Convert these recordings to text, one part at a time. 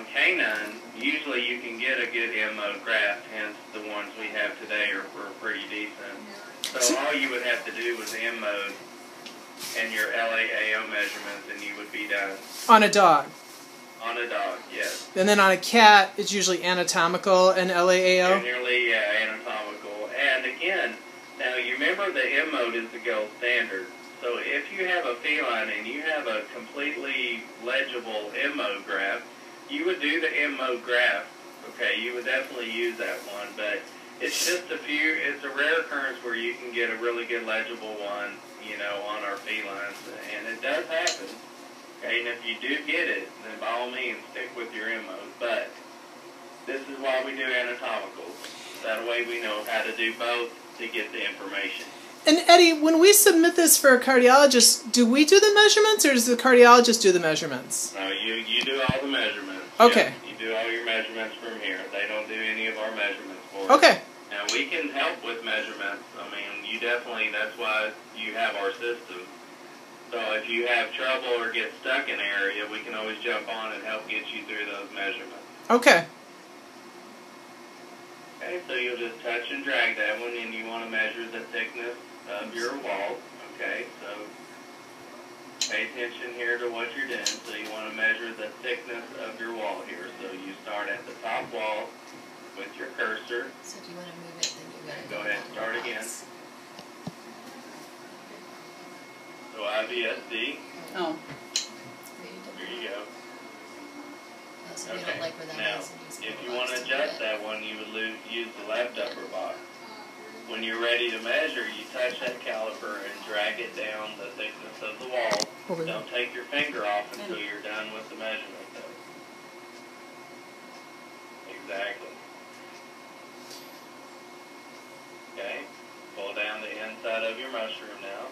on canine, usually you can get a good M-mode graft, hence the ones we have today are pretty decent. So all you would have to do was M-mode and your LAAO measurements, and you would be done. On a dog? On a dog, yes. And then on a cat, it's usually anatomical and LAAO? Generally, yeah, anatomical. And again, now you remember the M-mode is the gold standard. So if you have a feline and you have a completely legible M-mode graft, you would do the M-mode graft. Okay, you would definitely use that one, but it's just it's a rare occurrence where you can get a really good legible one, you know, on our felines, and it does happen. Okay, and if you do get it, then by all means stick with your M-mode. But this is why we do anatomicals. That way we know how to do both to get the information. And Eddie, when we submit this for a cardiologist, do we do the measurements, or does the cardiologist do the measurements? No, you do all the measurements. Okay. Yeah, you do all your measurements from here. They don't do any of our measurements for us. Okay. Now, we can help with measurements. I mean, you definitely, that's why you have our system. So if you have trouble or get stuck in an area, we can always jump on and help get you through those measurements. Okay. Okay, so you'll just touch and drag that one, and you want to measure the thickness of your wall. Okay, so pay attention here to what you're doing. So you want to measure the thickness of your wall here. So you start at the top wall with your cursor. So if you want to move it, then you got to Go ahead and start again. So IVSD. Oh. There you go. Oh, so you don't like where that now, is, and if you want to adjust that one, you would use the left upper box. When you're ready to measure, you touch that caliper and drag it down the thickness of the wall. Don't take your finger off until you're done with the measurement, though. Exactly. Okay. Pull down the inside of your mushroom now.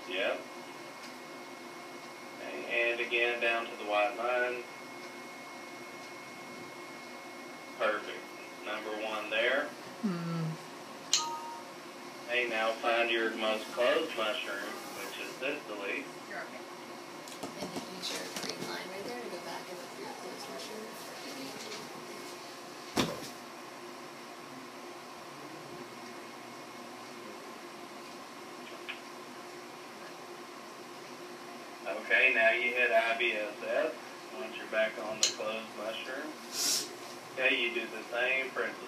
Yep. Okay. And again, down to the white line. Perfect. Number one there. Okay, now find your most closed mushroom, which is distally. And then use your green line right there to go back and look for your closed mushroom. Okay, now you hit IBSS once you're back on the closed mushroom. Okay, you do the same principle.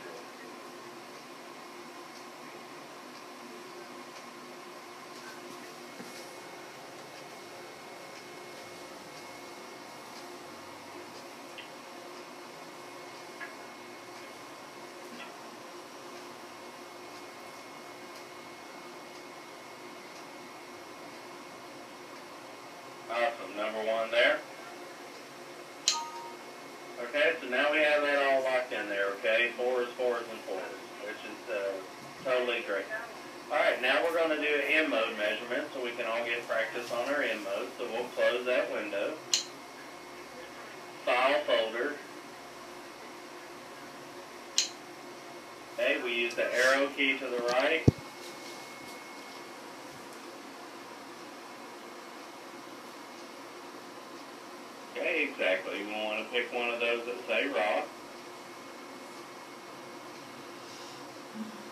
Awesome. Number one there. Okay, so now we have that all locked in there, okay? Fours, and fours, which is totally great. Alright, now we're going to do an M-mode measurement so we can all get practice on our M-mode. So we'll close that window. File folder. Okay, we use the arrow key to the right. Okay, exactly. We want to pick one of those that say raw.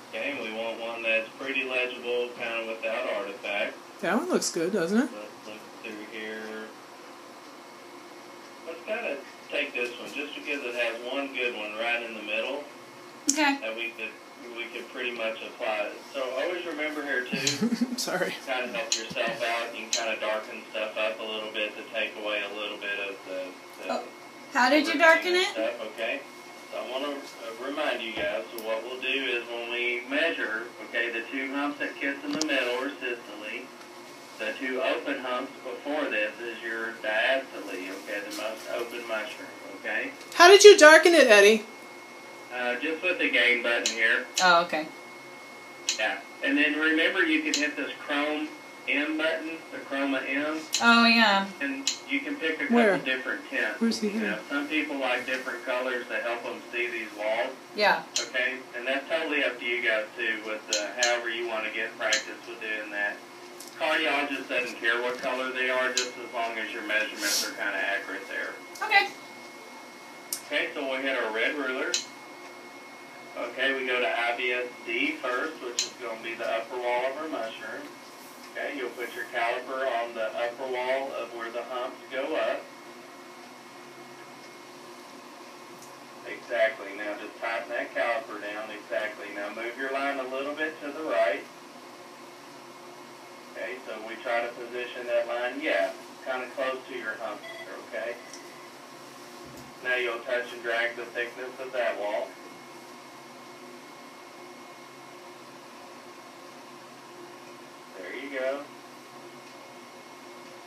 Okay, and we want one that's pretty legible, kind of without artifact. That one looks good, doesn't it? Let's look through here. Let's kind of take this one, just because it has one good one right in the middle. Okay. That we could pretty much apply it. So always remember here too. Sorry. Kind of help yourself out. You can kind of darken stuff up a little bit to take away a little bit of the How did you darken it? stuff, okay? So I want to remind you guys, so what we'll do is when we measure, okay, the two humps that kiss in the middle are systole. The two open humps before this is your diastole, okay, the most open mushroom, okay? How did you darken it, Eddie? Just with the gain button here. Oh, okay. Yeah. And then remember you can hit this Chrome M button, the Chroma M. Oh, yeah. And you can pick a couple Where? different tints. Where's he You here? know, some people like different colors to help them see these walls. Yeah. Okay? And that's totally up to you guys too, with however you want to get practice with doing that. Cardiologist doesn't care what color they are, just as long as your measurements are kind of accurate there. Okay. so we'll hit our red ruler. Okay, we go to IBS-D first, which is going to be the upper wall of our mushroom. Okay, you'll put your caliper on the upper wall of where the humps go up. Exactly. Now just tighten that caliper down. Exactly. Now move your line a little bit to the right. Okay, so we try to position that line, kind of close to your hump. Okay. Now you'll touch and drag the thickness of that wall. There you go.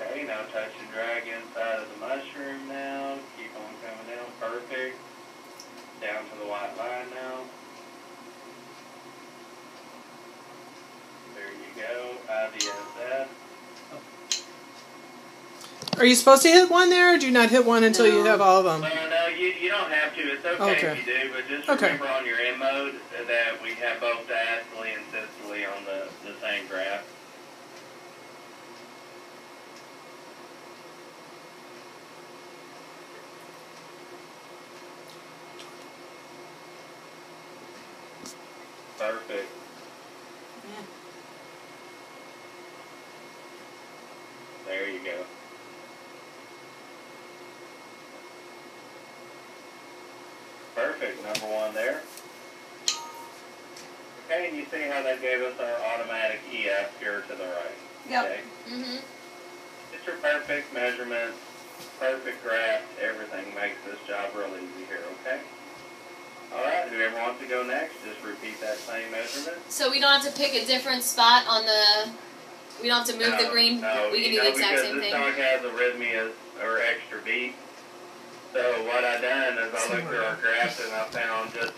Okay, now touch and drag inside of the mushroom now. Keep on coming down. Perfect. Down to the white line now. There you go. IDSS. Are you supposed to hit one there, or do you not hit one until you have all of them? No, you don't have to. It's okay if you do, but just remember on your M mode that we have both diastole and systole on the same graph. Perfect. There you go. Perfect. Number one there. Okay, and you see how that gave us our automatic EF here to the right. Yep. Okay? Mm-hmm. It's your perfect measurements, perfect graph, everything makes this job real easy here, okay? Alright, whoever wants to go next, just repeat that same measurement. So we don't have to pick a different spot on the... We don't have to move the green? No, we can do the exact same because thing? this dog has arrhythmias or extra beats. So what I done is I looked through our graphs and I found just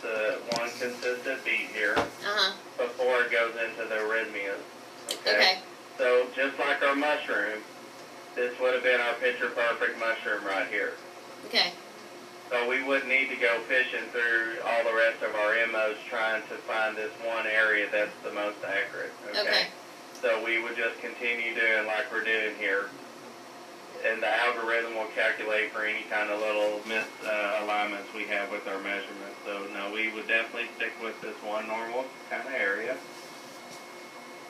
one consistent beat here before it goes into the arrhythmias. Okay? So just like our mushroom, this would have been our picture perfect mushroom right here. Okay. So we wouldn't need to go fishing through all the rest of our MOs trying to find this one area that's the most accurate. Okay. So we would just continue doing like we're doing here. And the algorithm will calculate for any kind of little misalignments we have with our measurements. So no, we would definitely stick with this one normal kind of area.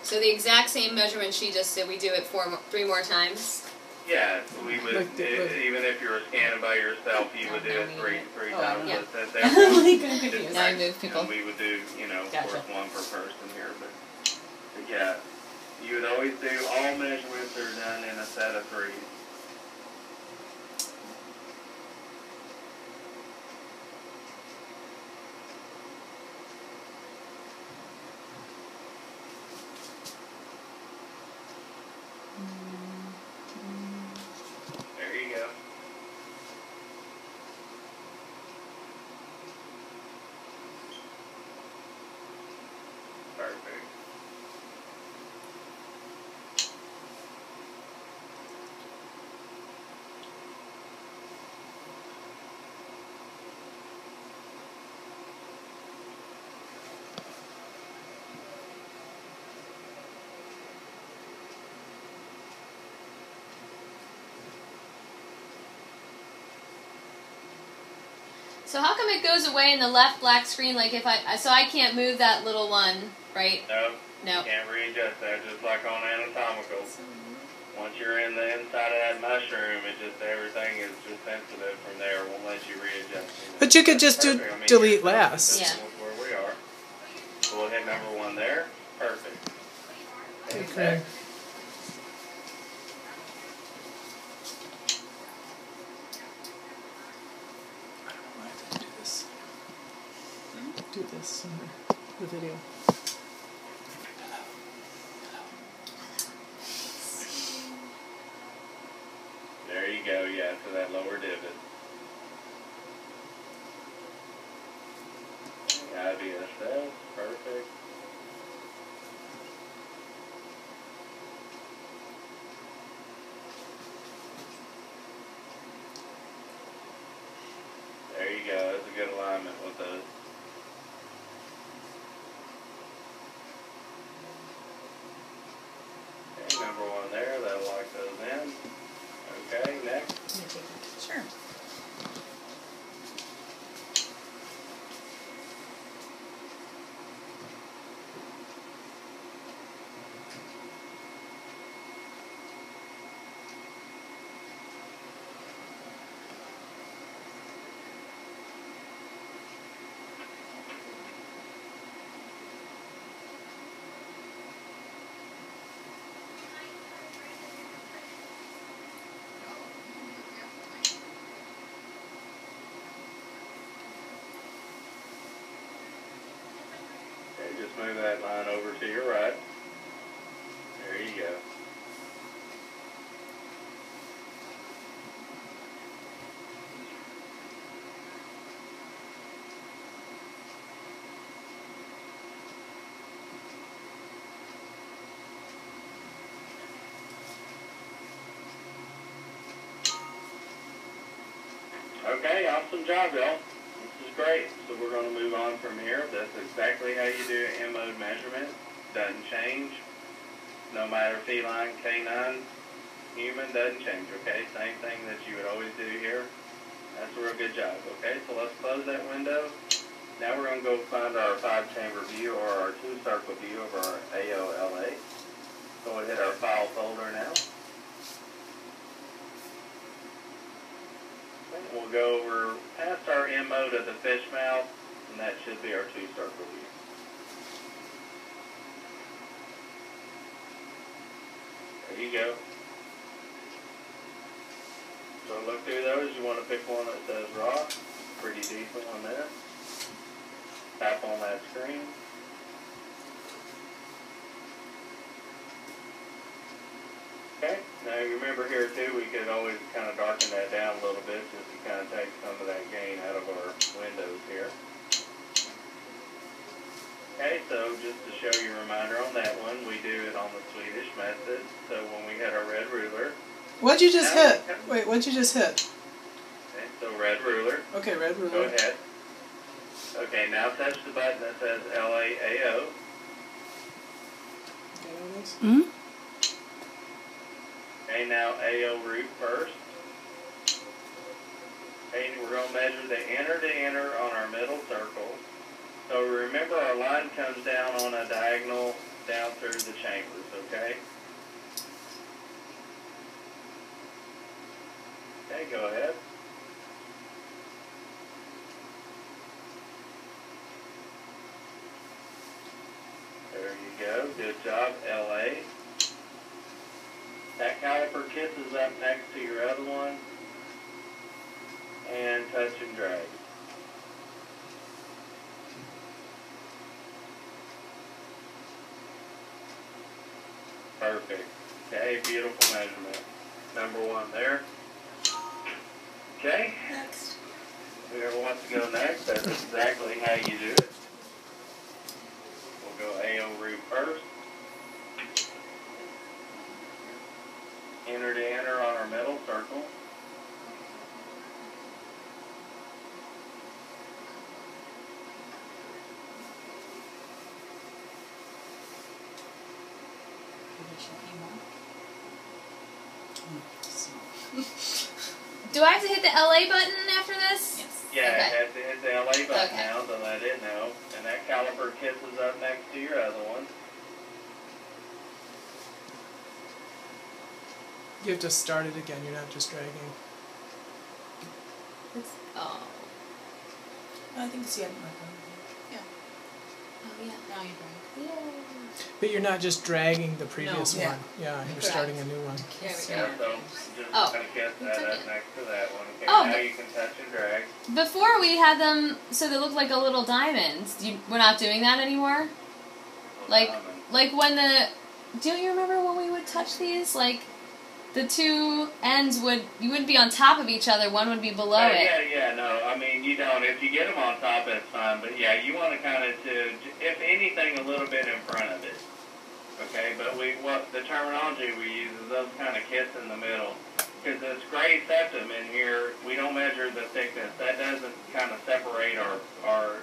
So the exact same measurement she just did, we do it 3 more times? Yeah, we would, even if you were scanning by yourself, you would do it three times. Yeah. Now I move people. And we would do, of course, one per person here. But yeah, you would always do, all measurements are done in a set of 3. There you go. Perfect. So how come it goes away in the left black screen? Like if so I can't move that little one, right? No. No. You can't readjust that, just like on anatomical. Once you're in the inside of that mushroom, everything is just sensitive from there. It won't let you readjust it. But you could just do delete last. Yeah. Where we are. So we'll hit number 1 there. Perfect. Okay. Do this in the video. There you go, yeah, to that lower divot. IBSS, perfect. There you go, that's a good alignment with those. Okay, number 1 there, that'll lock those in. Okay, next. Sure. just move that line over to your right. There you go. Okay, awesome job, y'all. This is great. So we're going to move on from here. That's exactly how you do an M-mode measurement. Doesn't change. No matter feline, canine, human, doesn't change, okay? Same thing that you would always do here. That's a real good job, okay? So let's close that window. Now we're going to go find our 5-chamber view or our 2-circle view of our AOLA. So we'll hit our file folder now. We'll go over past our M mode of the fish mouth, and that should be our 2-circle view. There you go. So look through those. You want to pick one that says raw. Pretty decent one there. Tap on that screen. Okay, now you remember here too, we could always kind of darken that down a little bit just to kind of take some of that gain out of our windows here. Okay, so just to show you a reminder on that one, we do it on the Swedish method. So when we hit our red ruler. What'd you just hit? Wait, what'd you just hit? Okay, so red ruler. Okay, red ruler. Go ahead. Okay, now touch the button that says LAAO. Hmm? Okay, now AO root first. Okay, we're going to measure the inner to inner on our middle circle. So remember our line comes down on a diagonal down through the chambers, okay? Okay, go ahead. There you go. Good job, LA. That caliper kisses up next to your other one. And touch and drag. Perfect. Okay, beautiful measurement. Number 1 there. Okay. Next. Whoever wants to go next, that's exactly how you do it. We'll go AO root first. Inner to inner on our middle circle. Do I have to hit the LA button after this? Yes. Yeah, Okay. it has to hit the LA button Okay. now to let it know. And that caliper kisses up next to your other one. You have to start it again. You're not just dragging. Oh. I think it's the other one. Yeah. Oh, yeah. Now you're right. Yay. But you're not just dragging the previous No. Yeah. one. Yeah, you're Correct. starting a new one. There we Yeah, go. so just Oh. kind of kiss that up next to that one. Okay, Oh, now but- you can touch and drag. Before we had them so they looked like a little diamonds. We're not doing that anymore? Like, like when the... Do you remember when we would touch these? Like, the two ends you wouldn't be on top of each other. One would be below it. Yeah, no. I mean, you don't. If you get them on top, that's fine. But yeah, you want to kind of, if anything, a little bit in front of it. Okay, but what the terminology we use is those kind of kits in the middle. Because this gray septum in here, we don't measure the thickness. That doesn't kind of separate our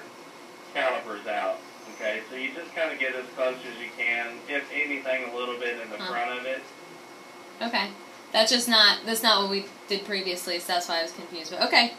calipers out. Okay, so you just kind of get as close as you can. If anything, a little bit in the front of it. Okay. That's not what we did previously, so that's why I was confused. But okay.